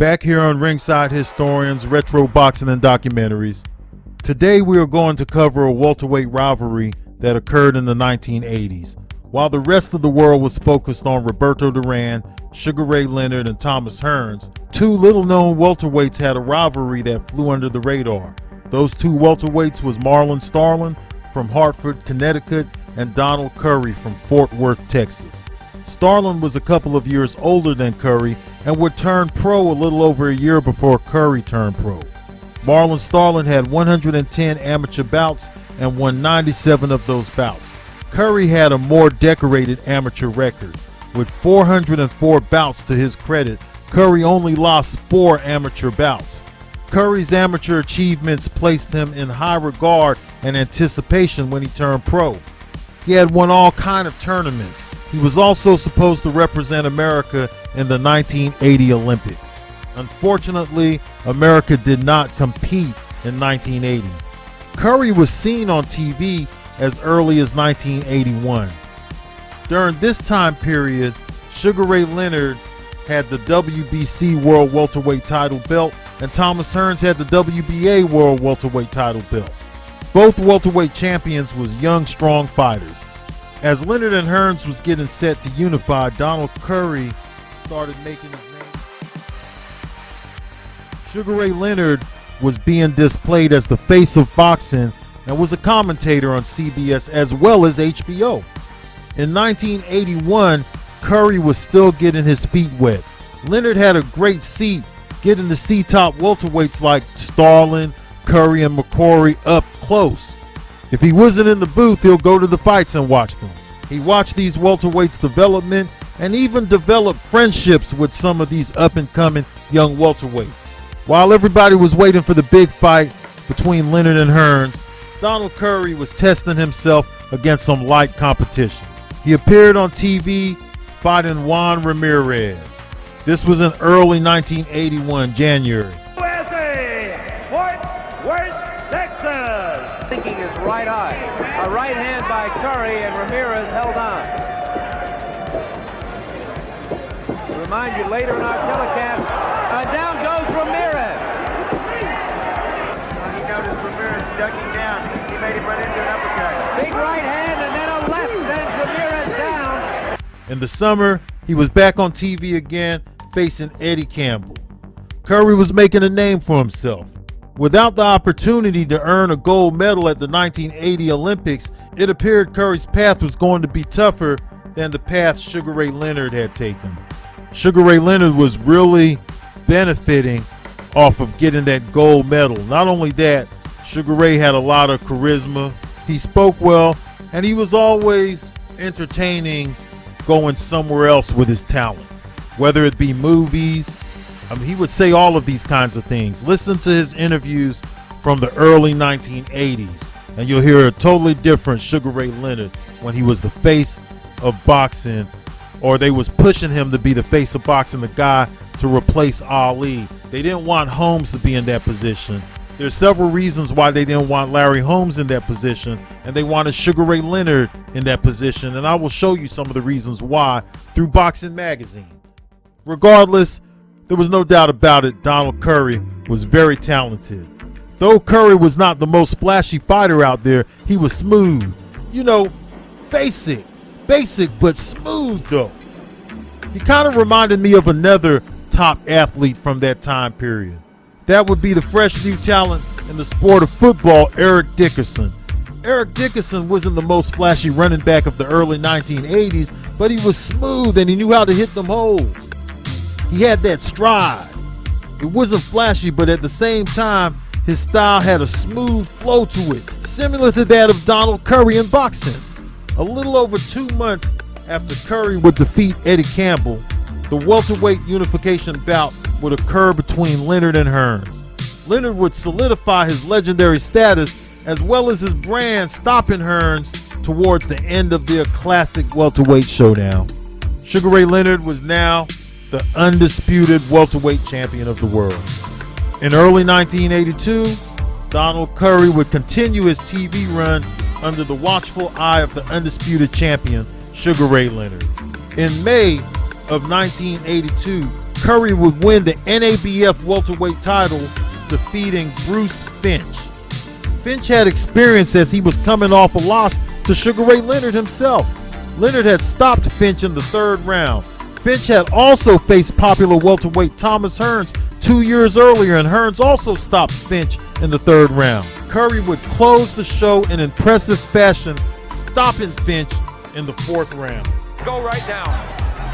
Back here on Ringside Historians, Retro Boxing and Documentaries. Today we are going to cover a welterweight rivalry that occurred in the 1980s. While the rest of the world was focused on Roberto Duran, Sugar Ray Leonard, and Thomas Hearns, two little-known welterweights had a rivalry that flew under the radar. Those two welterweights was Marlon Starling from Hartford, Connecticut, and Donald Curry from Fort Worth, Texas. Starling was a couple of years older than Curry and would turn pro a little over a year before Curry turned pro. Marlon Starling had 110 amateur bouts and won 97 of those bouts. Curry had a more decorated amateur record. With 404 bouts to his credit, Curry only lost 4 amateur bouts. Curry's amateur achievements placed him in high regard and anticipation when he turned pro. He had won all kinds of tournaments. He was also supposed to represent America in the 1980 Olympics. Unfortunately, America did not compete in 1980. Curry was seen on TV as early as 1981. During this time period, Sugar Ray Leonard had the WBC World Welterweight title belt and Thomas Hearns had the WBA World Welterweight title belt. Both welterweight champions was young, strong fighters. As Leonard and Hearns was getting set to unify, Donald Curry started making his name. Sugar Ray Leonard was being displayed as the face of boxing and was a commentator on CBS as well as HBO. In 1981, Curry was still getting his feet wet. Leonard had a great seat, getting to see top welterweights like Starling, Curry, and McCrory up close. If he wasn't in the booth, he'll go to the fights and watch them. He watched these welterweights' development and even developed friendships with some of these up-and-coming young welterweights. While everybody was waiting for the big fight between Leonard and Hearns, Donald Curry was testing himself against some light competition. He appeared on TV fighting Juan Ramirez. This was in early 1981, January. USA, Fort Worth, Texas. Thinking his right eye. A right hand by Curry and Ramirez held on. To remind you later in our telecast, down goes Ramirez. He noticed Ramirez ducking down. He made him run into an uppercut. Big right hand and then a left sends Ramirez down. In the summer, he was back on TV again, facing Eddie Campbell. Curry was making a name for himself. Without the opportunity to earn a gold medal at the 1980 Olympics, it appeared Curry's path was going to be tougher than the path Sugar Ray Leonard had taken. Sugar Ray Leonard was really benefiting off of getting that gold medal. Not only that, Sugar Ray had a lot of charisma, he spoke well, and he was always entertaining going somewhere else with his talent, whether it be movies. He would say all of these kinds of things. Listen to his interviews from the early 1980s, and you'll hear a totally different Sugar Ray Leonard when he was the face of boxing, or they was pushing him to be the face of boxing, the guy to replace Ali. They didn't want Holmes to be in that position. There's several reasons why they didn't want Larry Holmes in that position, and they wanted Sugar Ray Leonard in that position, and I will show you some of the reasons why through Boxing Magazine. Regardless, there was no doubt about it, Donald Curry was very talented. Though Curry was not the most flashy fighter out there, he was smooth. You know, basic but smooth though. He kind of reminded me of another top athlete from that time period. That would be the fresh new talent in the sport of football, Eric Dickerson. Eric Dickerson wasn't the most flashy running back of the early 1980s, but he was smooth and he knew how to hit them holes. He had that stride. It wasn't flashy, but at the same time, his style had a smooth flow to it, similar to that of Donald Curry in boxing. A little over 2 months after Curry would defeat Eddie Campbell, the welterweight unification bout would occur between Leonard and Hearns. Leonard would solidify his legendary status as well as his brand, stopping Hearns towards the end of their classic welterweight showdown. Sugar Ray Leonard was now the undisputed welterweight champion of the world. In early 1982, Donald Curry would continue his TV run under the watchful eye of the undisputed champion, Sugar Ray Leonard. In May of 1982, Curry would win the NABF welterweight title, defeating Bruce Finch. Finch had experience as he was coming off a loss to Sugar Ray Leonard himself. Leonard had stopped Finch in the 3rd round. Finch had also faced popular welterweight Thomas Hearns 2 years earlier, and Hearns also stopped Finch in the 3rd round. Curry would close the show in impressive fashion, stopping Finch in the 4th round. Go right now.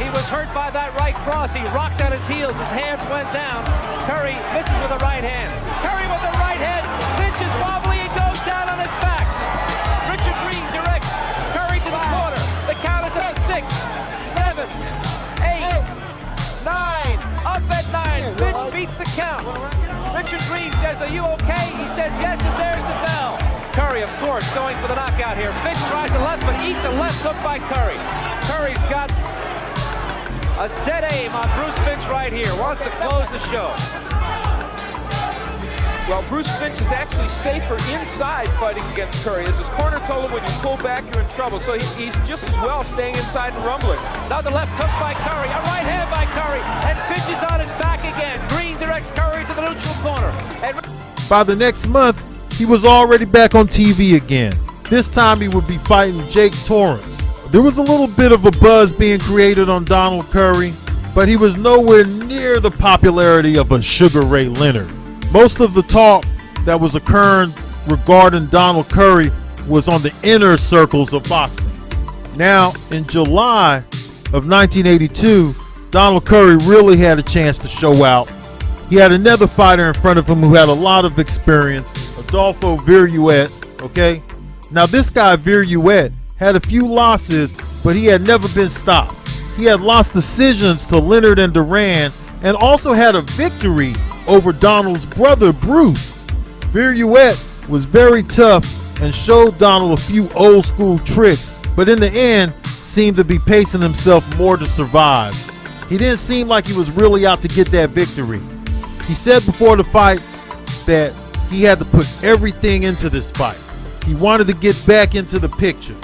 He was hurt by that right cross. He rocked on his heels. His hands went down. Curry misses with a right hand. Curry with a right hand. Finch is wobbly. He goes down on his back. Richard Green directs Curry to the corner. The count is at 6, 7, 8, 9. Up at 9. Finch beats the count. Richard Green says, "Are you okay?" He says, "Yes," and there's the bell. Curry, of course, going for the knockout here. Finch tries the left, but eats a left hook by Curry. Curry's got a dead aim on Bruce Finch right here. Wants to close the show. Well, Bruce Finch is actually safer inside fighting against Curry. As his corner told him, when you pull back, you're in trouble. So he's just as well staying inside and rumbling. Now the left hook by Curry. A right hand by Curry. And Finch is on his back again. Green directs Curry to the neutral corner. And By the next month, he was already back on TV again. This time he would be fighting Jake Torrance. There was a little bit of a buzz being created on Donald Curry, but he was nowhere near the popularity of a Sugar Ray Leonard. Most of the talk that was occurring regarding Donald Curry was on the inner circles of boxing. Now, in July of 1982, Donald Curry really had a chance to show out. He had another fighter in front of him who had a lot of experience, Adolfo Viruet, okay? Now, this guy, Viruet, had a few losses, but he had never been stopped. He had lost decisions to Leonard and Duran, and also had a victory over Donald's brother, Bruce. Viruet was very tough and showed Donald a few old school tricks, but in the end, seemed to be pacing himself more to survive. He didn't seem like he was really out to get that victory. He said before the fight that he had to put everything into this fight. He wanted to get back into the picture.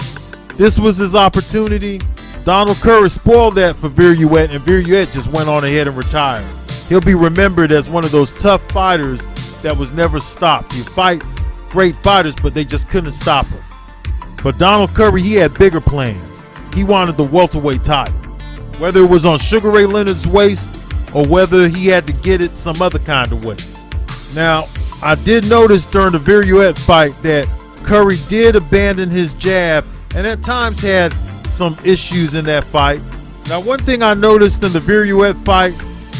This was his opportunity. Donald Curry spoiled that for Viruet, and Viruet just went on ahead and retired. He'll be remembered as one of those tough fighters that was never stopped. He'd fight great fighters, but they just couldn't stop him. But Donald Curry, he had bigger plans. He wanted the welterweight title. Whether it was on Sugar Ray Leonard's waist or whether he had to get it some other kind of way. Now, I did notice during the Viruet fight that Curry did abandon his jab and at times had some issues in that fight. Now, one thing I noticed in the Viruet fight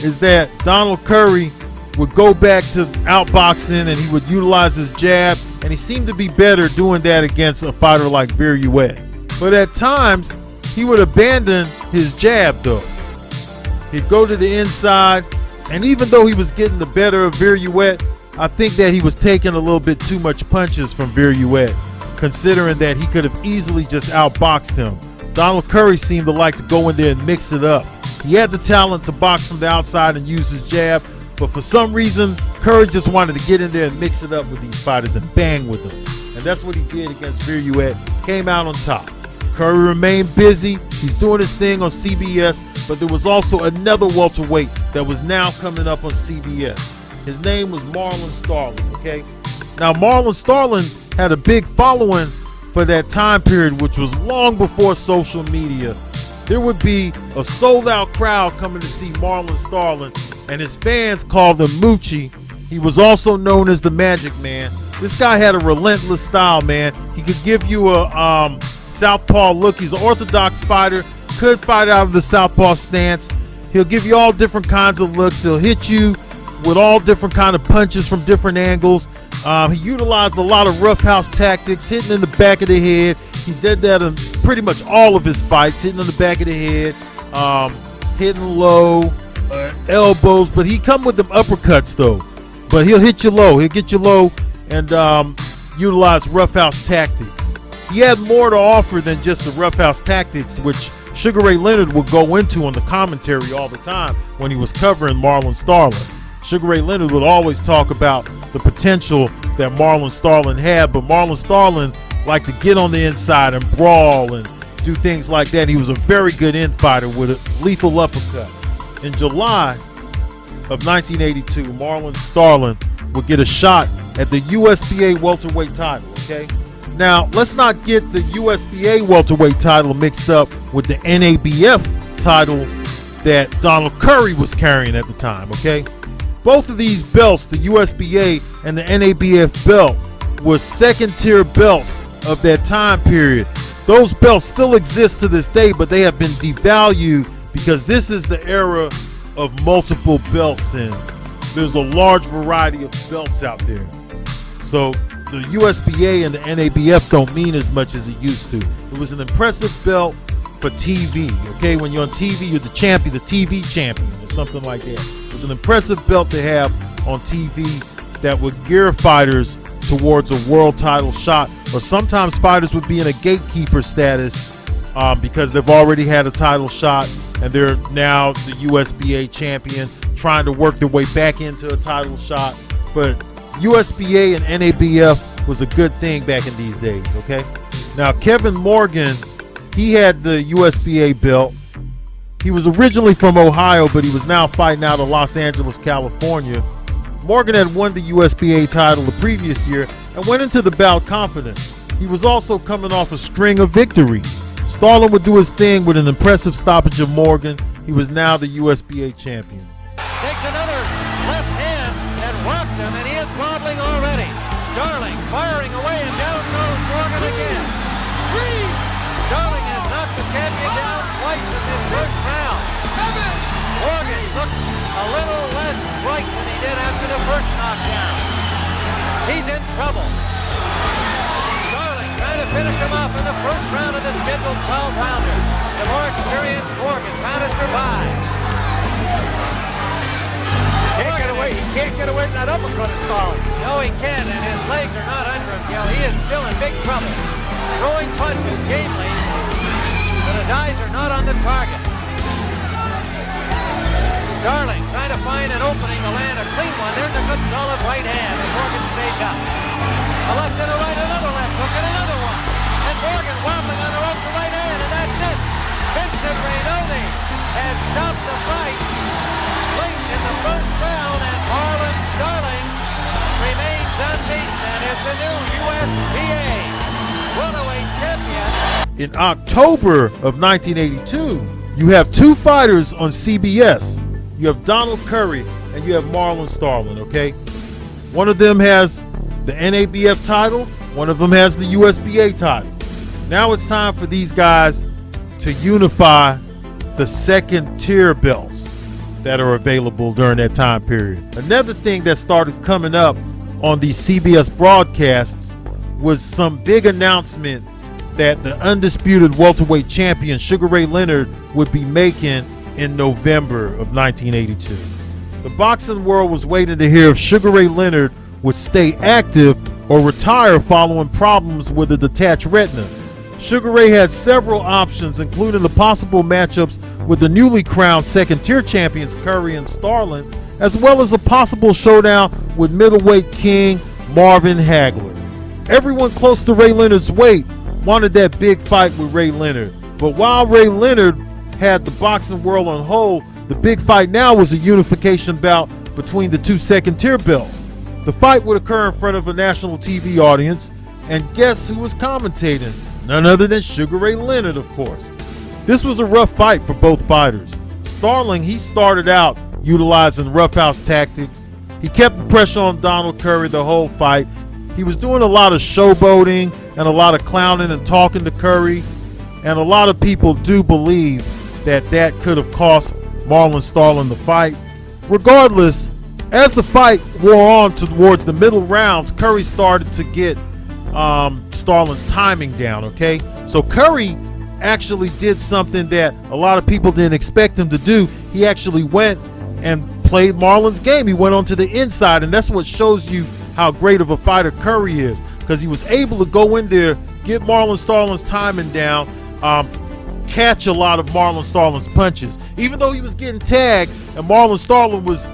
is that Donald Curry would go back to outboxing and he would utilize his jab, and he seemed to be better doing that against a fighter like Viruet. But at times, he would abandon his jab though. He'd go to the inside, and even though he was getting the better of Viruet, I think that he was taking a little bit too much punches from Viruet, considering that he could have easily just outboxed him. Donald Curry seemed to like to go in there and mix it up. He had the talent to box from the outside and use his jab, but for some reason, Curry just wanted to get in there and mix it up with these fighters and bang with them. And that's what he did against Viruet. Came out on top. Curry remained busy. He's doing his thing on CBS, but there was also another welterweight that was now coming up on CBS. His name was Marlon Starling, okay? Now, Marlon Starling had a big following for that time period, which was long before social media. There would be a sold-out crowd coming to see Marlon Starling, and his fans called him Moochie. He was also known as the Magic Man. This guy had a relentless style, man. He could give you a southpaw look. He's an orthodox fighter, could fight out of the southpaw stance. He'll give you all different kinds of looks. He'll hit you with all different kind of punches from different angles. He utilized a lot of roughhouse tactics, hitting in the back of the head. He did that in pretty much all of his fights, hitting in the back of the head, hitting low, elbows, but he come with them uppercuts though. But he'll hit you low. He'll get you low and utilize roughhouse tactics. He had more to offer than just the roughhouse tactics, which Sugar Ray Leonard would go into on the commentary all the time when he was covering Marlon Starling. Sugar Ray Leonard would always talk about the potential that Marlon Starling had, but Marlon Starling liked to get on the inside and brawl and do things like that. He was a very good infighter with a lethal uppercut. In July of 1982, Marlon Starling would get a shot at the USBA welterweight title, okay? Now, let's not get the USBA welterweight title mixed up with the NABF title that Donald Curry was carrying at the time, okay? Both of these belts, the USBA and the NABF belt, was second-tier belts of that time period. Those belts still exist to this day, but they have been devalued because this is the era of multiple belts, and there's a large variety of belts out there. So the USBA and the NABF don't mean as much as it used to. It was an impressive belt for TV, okay? When you're on TV, you're the champion, the TV champion or something like that. It was an impressive belt to have on TV that would gear fighters towards a world title shot, or sometimes fighters would be in a gatekeeper status because they've already had a title shot and they're now the USBA champion, trying to work their way back into a title shot. But USBA and NABF was a good thing back in these days, okay? Now, Kevin Morgan, he had the USBA belt. He was originally from Ohio, but he was now fighting out of Los Angeles, California. Morgan had won the USBA title the previous year and went into the bout confident. He was also coming off a string of victories. Starling would do his thing with an impressive stoppage of Morgan. He was now the USBA champion. Takes another left hand and rocks him, and he is wobbling already. Starling firing away, and down goes Morgan again. Starling has knocked the champion down twice in this first round. Morgan looks a little less bright than he did after the first knockdown. He's in trouble. Starling trying to finish him off in the first round of the scheduled 12-rounder. The more experienced Morgan trying to survive. He can't get away from that uppercut of Starling. No, he can't, and his legs are not under him, Gil. He is still in big trouble. Throwing punches gamely, but his eyes are not on the target. Starling trying to find an opening to land a clean one. There's a good solid right hand, and Morgan stays up. A left and a right, another left hook, and another one. And Morgan wobbling on the ropes, the right hand, and that's it. Vincent Rainoni has stopped the fight late in the first round, and Marlon Starling remains unbeaten and is the new USBA welterweight champion. In October of 1982, you have two fighters on CBS. You have Donald Curry and you have Marlon Starling, okay? One of them has the NABF title, one of them has the USBA title. Now it's time for these guys to unify the second tier belts that are available during that time period. Another thing that started coming up on these CBS broadcasts was some big announcement that the undisputed welterweight champion Sugar Ray Leonard would be making in November of 1982. The boxing world was waiting to hear if Sugar Ray Leonard would stay active or retire following problems with a detached retina. Sugar Ray had several options, including the possible matchups with the newly crowned second-tier champions Curry and Starling, as well as a possible showdown with middleweight king Marvin Hagler. Everyone close to Ray Leonard's weight wanted that big fight with Ray Leonard, but while Ray Leonard had the boxing world on hold, the big fight now was a unification bout between the two second-tier belts. The fight would occur in front of a national TV audience, and guess who was commentating? None other than Sugar Ray Leonard, of course. This was a rough fight for both fighters. Starling, he started out utilizing roughhouse tactics. He kept the pressure on Donald Curry the whole fight. He was doing a lot of showboating and a lot of clowning and talking to Curry, and a lot of people do believe that that could have cost Marlon Starling the fight. Regardless, as the fight wore on towards the middle rounds, Curry started to get Starling's timing down, okay? So Curry actually did something that a lot of people didn't expect him to do. He actually went and played Marlon's game. He went onto the inside, and that's what shows you how great of a fighter Curry is, because he was able to go in there, get Marlon Starling's timing down, catch a lot of Marlon Starling's punches. Even though he was getting tagged and Marlon Starling was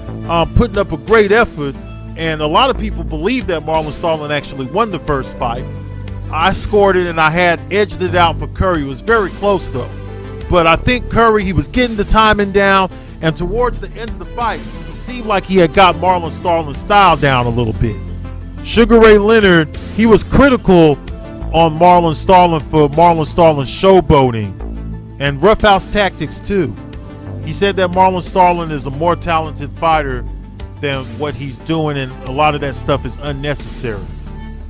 putting up a great effort, and a lot of people believe that Marlon Starling actually won the first fight. I scored it and I had edged it out for Curry. It was very close though. But I think Curry, he was getting the timing down, And towards the end of the fight, he seemed like he had got Marlon Starling's style down a little bit. Sugar Ray Leonard, he was critical on Marlon Starling for Marlon Starling's showboating and roughhouse tactics too. He said that Marlon Starling is a more talented fighter than what he's doing, and a lot of that stuff is unnecessary.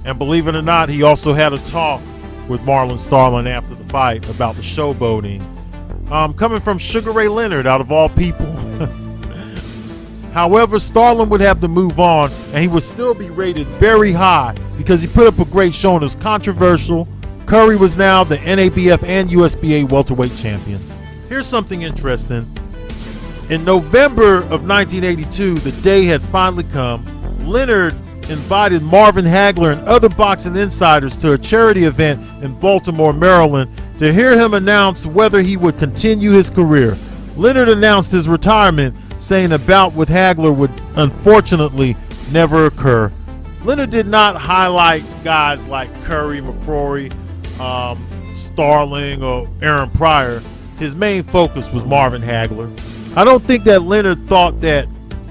And believe it or not, he also had a talk with Marlon Starling after the fight about the showboating. Coming from Sugar Ray Leonard, out of all people. However, Starling would have to move on, and he would still be rated very high because he put up a great show and it was controversial. Curry was now the NABF and USBA welterweight champion. Here's something interesting. In November of 1982, the day had finally come. Leonard invited Marvin Hagler and other boxing insiders to a charity event in Baltimore, Maryland, to hear him announce whether he would continue his career. Leonard announced his retirement, saying a bout with Hagler would unfortunately never occur. Leonard did not highlight guys like Curry, McCrory, Starling, or Aaron Pryor. His main focus was Marvin Hagler. I don't think that Leonard thought that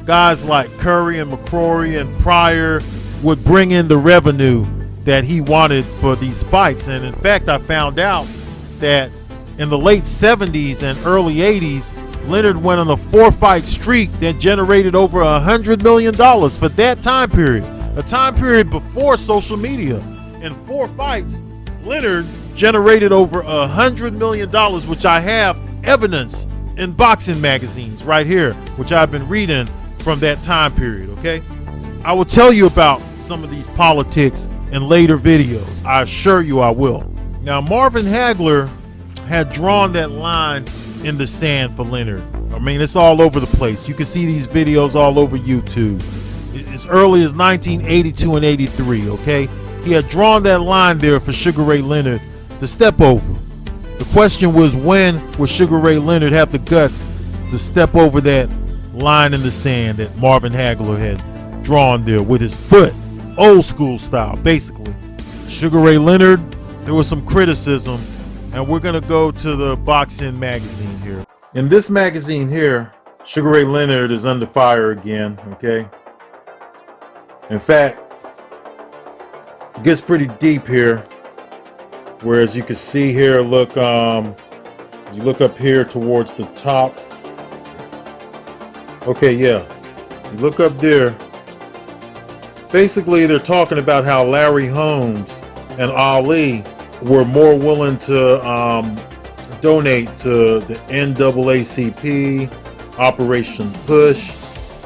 guys like Curry and McCrory and Pryor would bring in the revenue that he wanted for these fights. And in fact, I found out that in the late 70s and early 80s, Leonard went on a 4-fight streak that generated over $100 million for that time period, a time period before social media. In 4 fights, Leonard generated over $100 million, which I have evidence in boxing magazines right here, which I've been reading from that time period, okay? I will tell you about some of these politics in later videos. I assure you I will. Now, Marvin Hagler had drawn that line in the sand for Leonard. I mean, it's all over the place. You can see these videos all over YouTube. As early as 1982 and 83, okay? He had drawn that line there for Sugar Ray Leonard to step over. The question was, when would Sugar Ray Leonard have the guts to step over that line in the sand that Marvin Hagler had drawn there with his foot, old school style, basically. Sugar Ray Leonard, there was some criticism, and we're gonna go to the boxing magazine here. In this magazine here, Sugar Ray Leonard is under fire again, okay? In fact, it gets pretty deep here. Whereas you can see here, look, you look up here towards the top. Okay, yeah, you look up there. Basically, they're talking about how Larry Holmes and Ali were more willing to donate to the NAACP, Operation Push,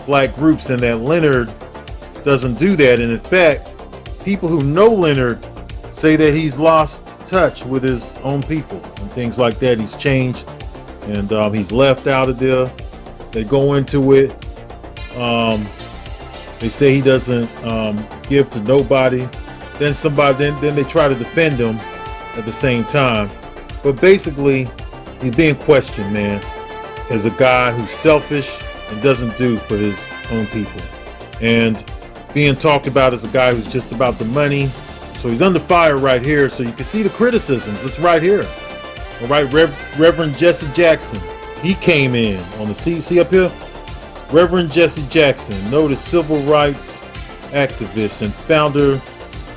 black groups, and that Leonard doesn't do that. And in fact, people who know Leonard say that he's lost touch with his own people and things like that. He's changed, and he's left out of there. They go into it. They say he doesn't give to nobody. Then they try to defend him at the same time. But basically, he's being questioned, man, as a guy who's selfish and doesn't do for his own people, and being talked about as a guy who's just about the money. So he's under fire right here. So you can see the criticisms. It's right here. All right, Reverend Jesse Jackson. He came in on the see up here? Reverend Jesse Jackson, noted civil rights activist and founder,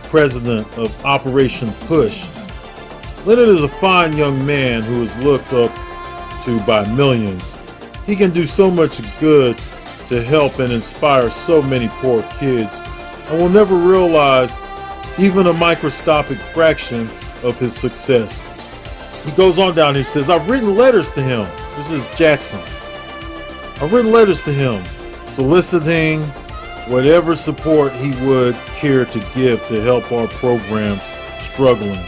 president of Operation Push. Leonard is a fine young man who is looked up to by millions. He can do so much good to help and inspire so many poor kids, and will never realize even a microscopic fraction of his success. He goes on down, he says, I've written letters to him. This is Jackson. I've written letters to him soliciting whatever support he would care to give to help our programs struggling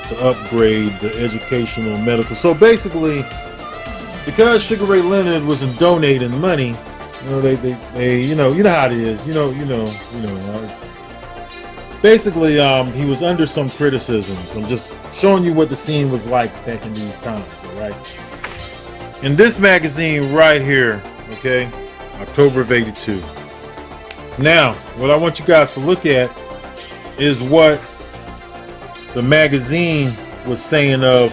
to upgrade the educational and medical. So basically, because Sugar Ray Leonard wasn't donating money, you know, they you know how it is, basically, he was under some criticisms. I'm just showing you what the scene was like back in these times, all right? In this magazine right here, okay, October of 82. Now, what I want you guys to look at is what the magazine was saying of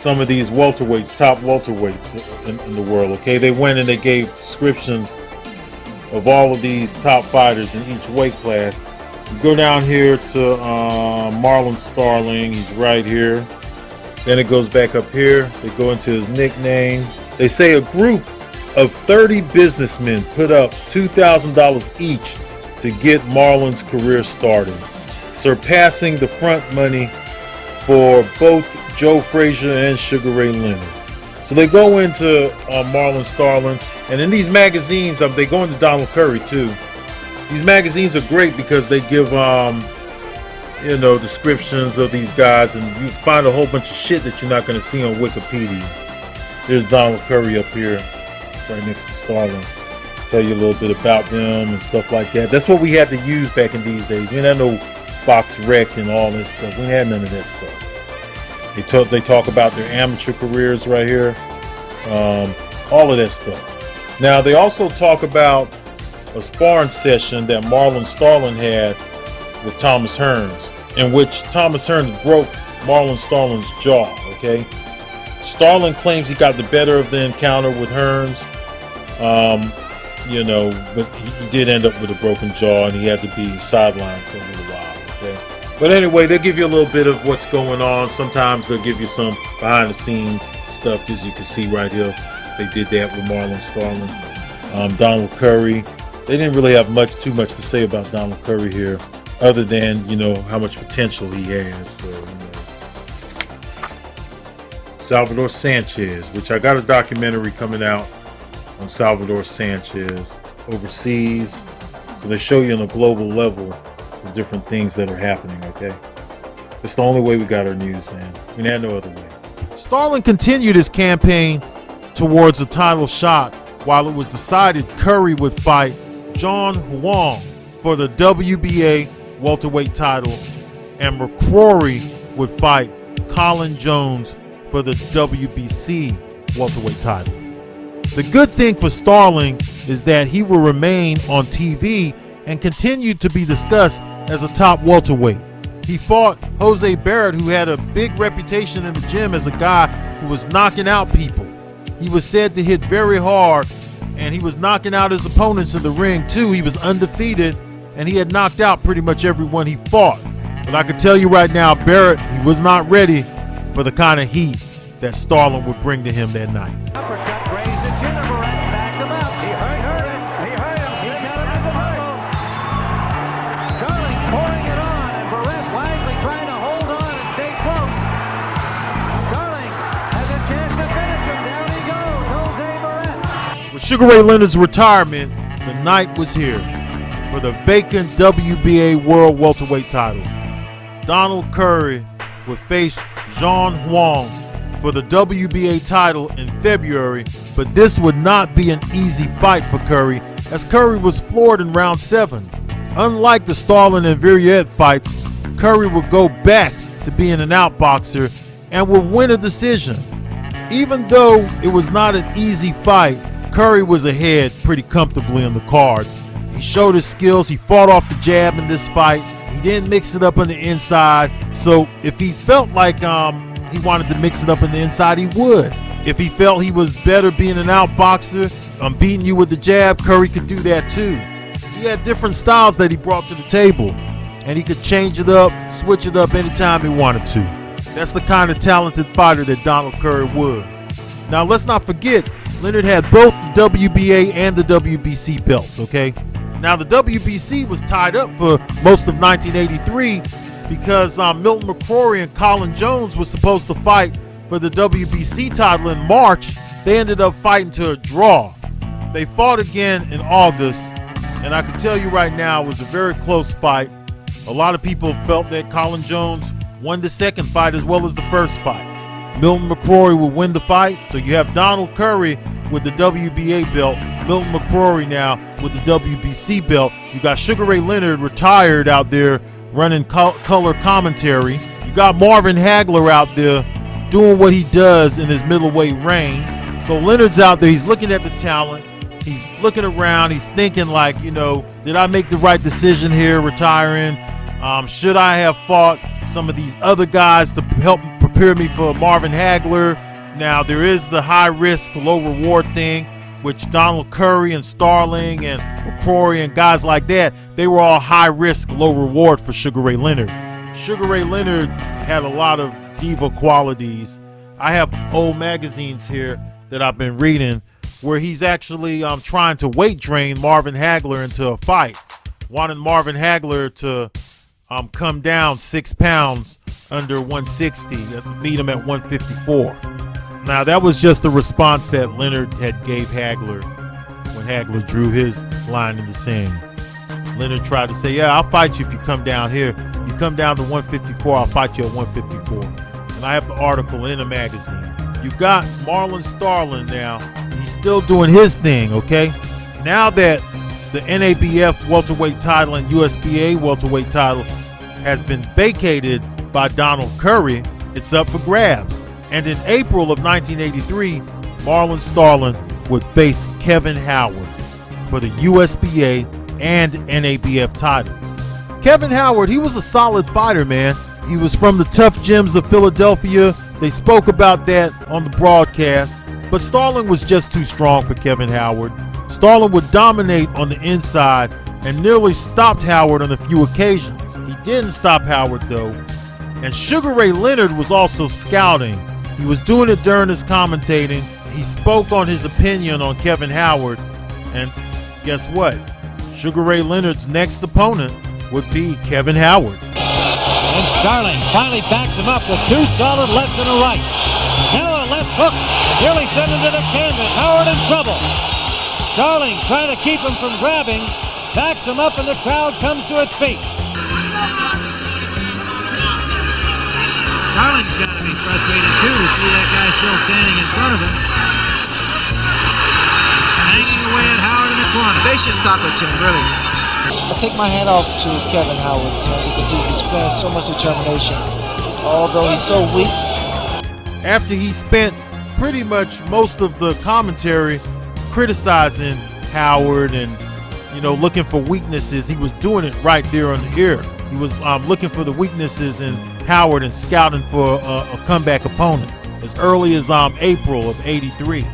some of these welterweights, top welterweights in the world, okay? They went and they gave descriptions of all of these top fighters in each weight class. You go down here to Marlon Starling, he's right here. Then it goes back up here. They go into his nickname. They say a group of 30 businessmen put up $2,000 each to get Marlon's career started, surpassing the front money for both Joe Frazier and Sugar Ray Leonard. So they go into Marlon Starling, and in these magazines, they go into Donald Curry too. These magazines are great because they give descriptions of these guys, and you find a whole bunch of shit that you're not going to see on Wikipedia. There's Donald Curry up here, right next to Starling. Tell you a little bit about them and stuff like that. That's what we had to use back in these days. We didn't have no box rec and all this stuff. We had none of that stuff. They talk about their amateur careers right here, all of that stuff. Now they also talk about a sparring session that Marlon Starling had with Thomas Hearns, in which Thomas Hearns broke Marlon Starling's jaw. Okay, Starling claims he got the better of the encounter with Hearns, but he did end up with a broken jaw, and he had to be sidelined for a little while. Okay. But anyway, they'll give you a little bit of what's going on. Sometimes they'll give you some behind-the-scenes stuff, as you can see right here. They did that with Marlon Starling. Donald Curry. They didn't really have too much to say about Donald Curry here, other than, how much potential he has. So, Salvador Sanchez, which I got a documentary coming out on Salvador Sanchez overseas. So they show you on a global level the different things that are happening, okay? It's the only way we got our news, man. We had no other way. Starling continued his campaign towards a title shot while it was decided Curry would fight John Huang for the WBA welterweight title, and McCrory would fight Colin Jones for the WBC welterweight title. The good thing for Starling is that he will remain on TV and continue to be discussed as a top welterweight. He fought Jose Barrett, who had a big reputation in the gym as a guy who was knocking out people. He was said to hit very hard, and he was knocking out his opponents in the ring too. He was undefeated, and he had knocked out pretty much everyone he fought. But I can tell you right now, Barrett, he was not ready for the kind of heat that Starling would bring to him that night. Uppercut grazed the chin of Barrett, backed him up. He hurt him. He got him in the middle. Starling pouring it on, and Barrett wisely trying to hold on and stay close. Starling has a chance to finish him. Down he goes, Jose Barrett. With Sugar Ray Leonard's retirement, the night was here for the vacant WBA World Welterweight title. Donald Curry would face John Huang for the WBA title in February, but this would not be an easy fight for Curry, as Curry was floored in round 7. Unlike the Starling and Virilette fights, Curry would go back to being an outboxer and would win a decision. Even though it was not an easy fight, Curry was ahead pretty comfortably on the cards. He showed his skills. He fought off the jab in this fight. He didn't mix it up on the inside. So if he felt like he wanted to mix it up on the inside, he would. If he felt he was better being an outboxer, beating you with the jab, Curry could do that too. He had different styles that he brought to the table, and he could change it up, switch it up anytime he wanted to. That's the kind of talented fighter that Donald Curry was. Now let's not forget, Leonard had both the WBA and the WBC belts, okay? Now the WBC was tied up for most of 1983 because Milton McCrory and Colin Jones were supposed to fight for the WBC title in March. They ended up fighting to a draw. They fought again in August, and I can tell you right now it was a very close fight. A lot of people felt that Colin Jones won the second fight as well as the first fight. Milton McCrory would win the fight, so you have Donald Curry with the WBA belt, Milton McCrory now with the WBC belt. You got Sugar Ray Leonard retired out there running color commentary. You got Marvin Hagler out there doing what he does in his middleweight reign. So Leonard's out there, he's looking at the talent, he's looking around, he's thinking like, did I make the right decision here retiring? Should I have fought some of these other guys to help prepare me for Marvin Hagler? Now, there is the high-risk, low-reward thing, which Donald Curry and Starling and McCrory and guys like that, they were all high-risk, low-reward for Sugar Ray Leonard. Sugar Ray Leonard had a lot of diva qualities. I have old magazines here that I've been reading where he's actually trying to weight drain Marvin Hagler into a fight, wanting Marvin Hagler to come down 6 pounds under 160 and meet him at 154. Now, that was just the response that Leonard had gave Hagler when Hagler drew his line in the sand. Leonard tried to say, yeah, I'll fight you if you come down here. If you come down to 154, I'll fight you at 154. And I have the article in the magazine. You got Marlon Starling now. He's still doing his thing, okay? Now that the NABF welterweight title and USBA welterweight title has been vacated by Donald Curry, it's up for grabs. And in April of 1983, Marlon Starling would face Kevin Howard for the USBA and NABF titles. Kevin Howard, he was a solid fighter, man. He was from the tough gyms of Philadelphia. They spoke about that on the broadcast. But Starling was just too strong for Kevin Howard. Starling would dominate on the inside and nearly stopped Howard on a few occasions. He didn't stop Howard, though. And Sugar Ray Leonard was also scouting. He was doing it during his commentating. He spoke on his opinion on Kevin Howard. And guess what? Sugar Ray Leonard's next opponent would be Kevin Howard. And Starling finally backs him up with 2 solid lefts and a right. Now a left hook, nearly sent him to the canvas. Howard in trouble. Starling trying to keep him from grabbing, backs him up and the crowd comes to its feet. Starling's got to be frustrated too to see that guy still standing in front of him. Hanging away at Howard in the corner. They should stop it, Tim, really. I take my hat off to Kevin Howard, Tim, because he's displaying so much determination. Although he's so weak. After he spent pretty much most of the commentary criticizing Howard and, looking for weaknesses, he was doing it right there on the air. He was looking for the weaknesses in Howard and scouting for a comeback opponent as early as April of '83.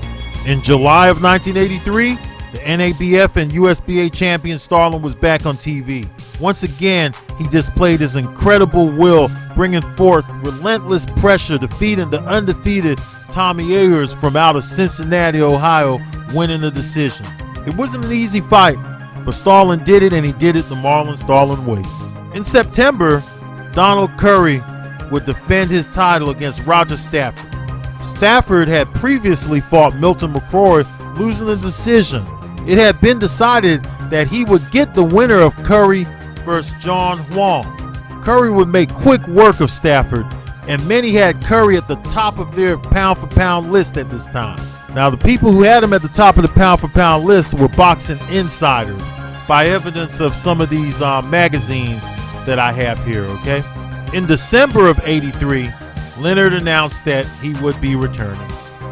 In July of 1983, the NABF and USBA champion Starling was back on TV. Once again, he displayed his incredible will, bringing forth relentless pressure, defeating the undefeated Tommy Ayers from out of Cincinnati, Ohio, winning the decision. It wasn't an easy fight, but Starling did it, and he did it the Marlon Starling way. In September, Donald Curry would defend his title against Roger Stafford. Stafford had previously fought Milton McCrory, losing the decision. It had been decided that he would get the winner of Curry versus John Huang. Curry would make quick work of Stafford, and many had Curry at the top of their pound-for-pound list at this time. Now, the people who had him at the top of the pound-for-pound list were boxing insiders, by evidence of some of these magazines that I have here, okay? In December of '83, Leonard announced that he would be returning.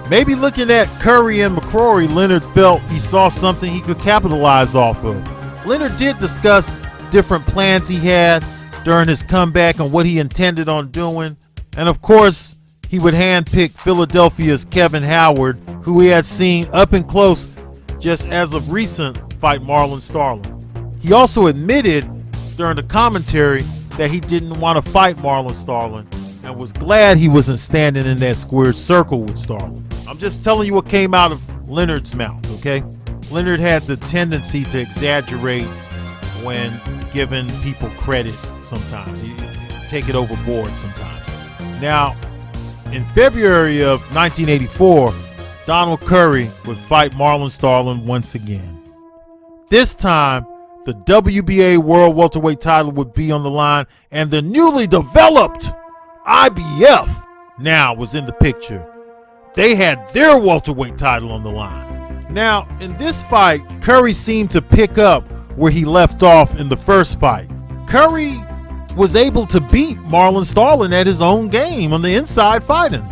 Maybe looking at Curry and McCrory, Leonard felt he saw something he could capitalize off of. Leonard did discuss different plans he had during his comeback and what he intended on doing. And of course, he would handpick Philadelphia's Kevin Howard, who he had seen up and close just as of recent fight Marlon Starling. He also admitted during the commentary that he didn't want to fight Marlon Starling and was glad he wasn't standing in that squared circle with Starling. I'm just telling you what came out of Leonard's mouth, okay? Leonard had the tendency to exaggerate when giving people credit sometimes. He take it overboard sometimes. Now, in February of 1984, Donald Curry would fight Marlon Starling once again. This time, the WBA World Welterweight title would be on the line, and the newly developed IBF now was in the picture. They had their welterweight title on the line. Now, in this fight, Curry seemed to pick up where he left off in the first fight. Curry was able to beat Marlon Starling at his own game on the inside fighting.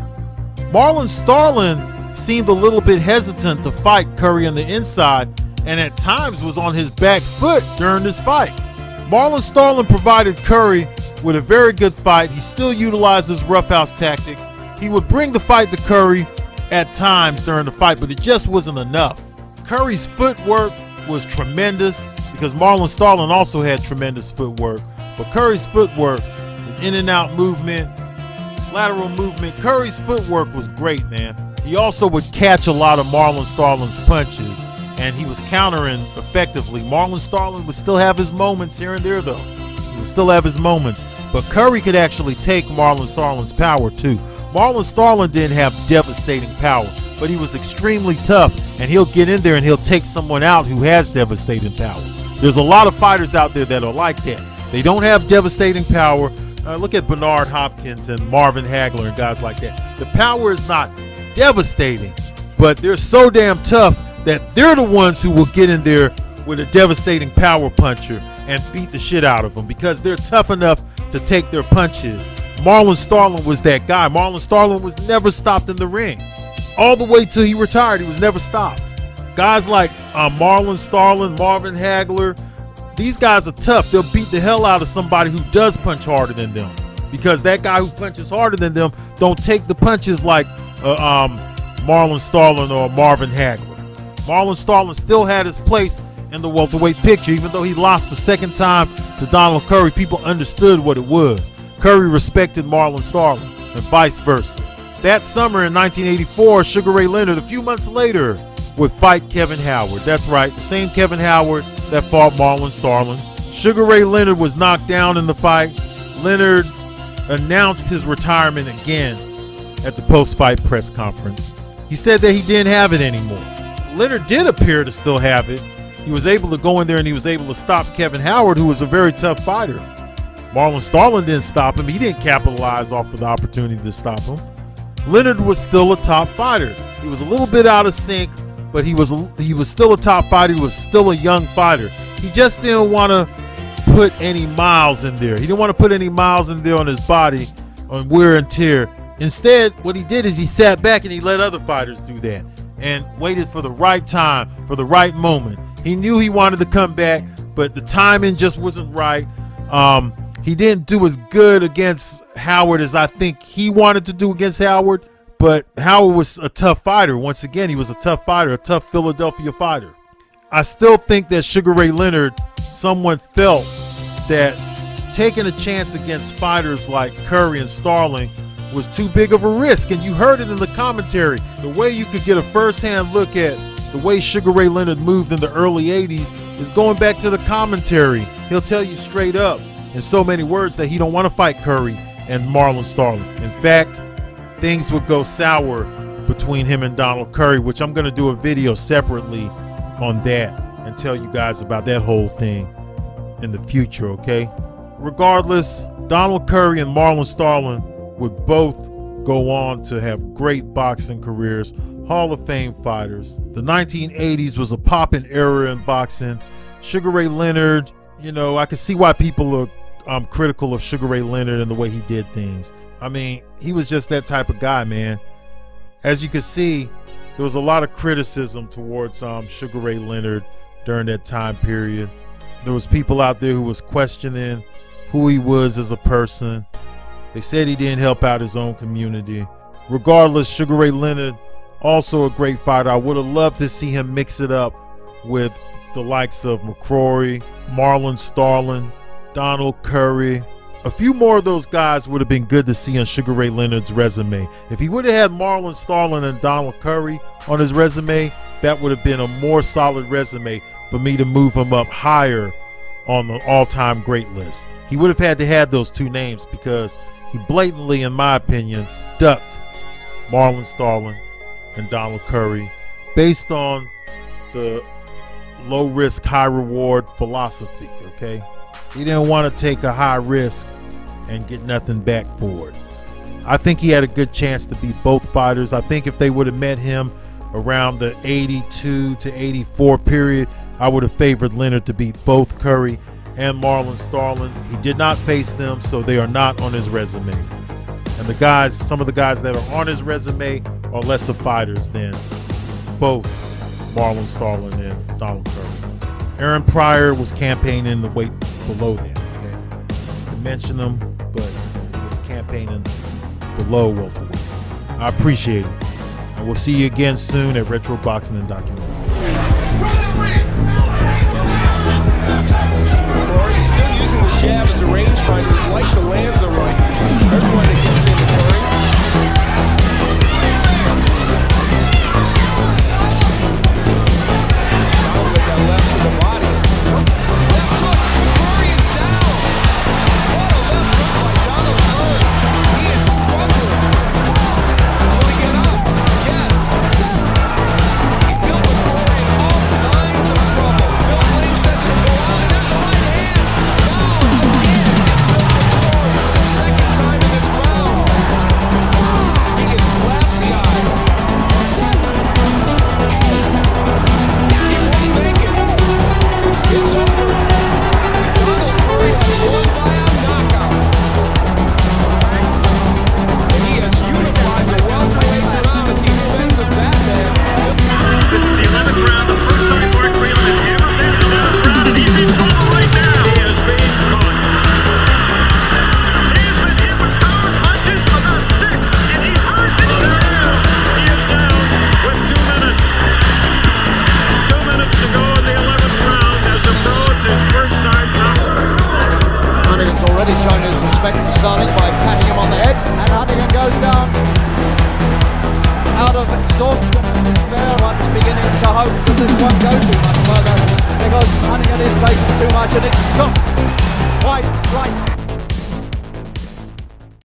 Marlon Starling seemed a little bit hesitant to fight Curry on the inside, and at times was on his back foot during this fight. Marlon Starling provided Curry with a very good fight. He still utilizes roughhouse tactics. He would bring the fight to Curry at times during the fight, but it just wasn't enough. Curry's footwork was tremendous because Marlon Starling also had tremendous footwork, but Curry's footwork, his in and out movement, lateral movement, Curry's footwork was great, man. He also would catch a lot of Marlon Starling's punches, and he was countering effectively. Marlon Starling would still have his moments here and there, though. He would still have his moments, but Curry could actually take Marlon Starling's power, too. Marlon Starling didn't have devastating power, but he was extremely tough, and he'll get in there and he'll take someone out who has devastating power. There's a lot of fighters out there that are like that. They don't have devastating power. Look at Bernard Hopkins and Marvin Hagler and guys like that. The power is not devastating, but they're so damn tough that they're the ones who will get in there with a devastating power puncher and beat the shit out of them because they're tough enough to take their punches. Marlon Starling was that guy. Marlon Starling was never stopped in the ring. All the way till he retired, he was never stopped. Guys like Marlon Starling, Marvin Hagler, these guys are tough. They'll beat the hell out of somebody who does punch harder than them because that guy who punches harder than them don't take the punches like Marlon Starling or Marvin Hagler. Marlon Starling still had his place in the welterweight picture. Even though he lost the second time to Donald Curry, people understood what it was. Curry respected Marlon Starling and vice versa. That summer in 1984, Sugar Ray Leonard, a few months later, would fight Kevin Howard. That's right, the same Kevin Howard that fought Marlon Starling. Sugar Ray Leonard was knocked down in the fight. Leonard announced his retirement again at the post-fight press conference. He said that he didn't have it anymore. Leonard did appear to still have it. He was able to go in there and he was able to stop Kevin Howard, who was a very tough fighter. Marlon Starling didn't stop him. He didn't capitalize off of the opportunity to stop him. Leonard was still a top fighter. He was a little bit out of sync, but he was still a top fighter. He was still a young fighter. He just didn't want to put any miles in there. He didn't want to put any miles in there on his body, on wear and tear. Instead, what he did is he sat back and he let other fighters do that and waited for the right time, for the right moment. He knew he wanted to come back, but the timing just wasn't right. He didn't do as good against Howard as I think he wanted to do against Howard, but Howard was a tough fighter. Once again, he was a tough fighter, a tough Philadelphia fighter. I still think that Sugar Ray Leonard, someone felt that taking a chance against fighters like Curry and Starling was too big of a risk, and you heard it in the commentary. The way you could get a first-hand look at the way Sugar Ray Leonard moved in the early 80s is going back to the commentary. He'll tell you straight up in so many words that he don't want to fight Curry and Marlon Starling. In fact, things would go sour between him and Donald Curry, which I'm going to do a video separately on that and tell you guys about that whole thing in the future, okay? Regardless, Donald Curry and Marlon Starling would both go on to have great boxing careers, Hall of Fame fighters. The 1980s was a poppin' era in boxing. Sugar Ray Leonard, you know, I can see why people are critical of Sugar Ray Leonard and the way he did things. I mean, he was just that type of guy, man. As you can see, there was a lot of criticism towards Sugar Ray Leonard during that time period. There was people out there who was questioning who he was as a person. They said he didn't help out his own community. Regardless, Sugar Ray Leonard, also a great fighter. I would have loved to see him mix it up with the likes of McCrory, Marlon Starling, Donald Curry. A few more of those guys would have been good to see on Sugar Ray Leonard's resume. If he would have had Marlon Starling and Donald Curry on his resume, that would have been a more solid resume for me to move him up higher on the all-time great list. He would have had to have those two names because he blatantly, in my opinion, ducked Marlon Starling and Donald Curry based on the low-risk, high-reward philosophy, okay? He didn't want to take a high risk and get nothing back for it. I think he had a good chance to beat both fighters. I think if they would have met him around the 82 to 84 period, I would have favored Leonard to beat both Curry and Marlon Starling. He did not face them, so they are not on his resume. And the guys, some of the guys that are on his resume are lesser fighters than both Marlon Starling and Donald Curry. Aaron Pryor was campaigning the below them. Okay, to mention them, but it's campaigning below welterweight. I appreciate it, and we'll see you again soon at Retro Boxing and Documentary. Ferrari's still using the jab as a rangefinder. He'd like to land the right. There's one that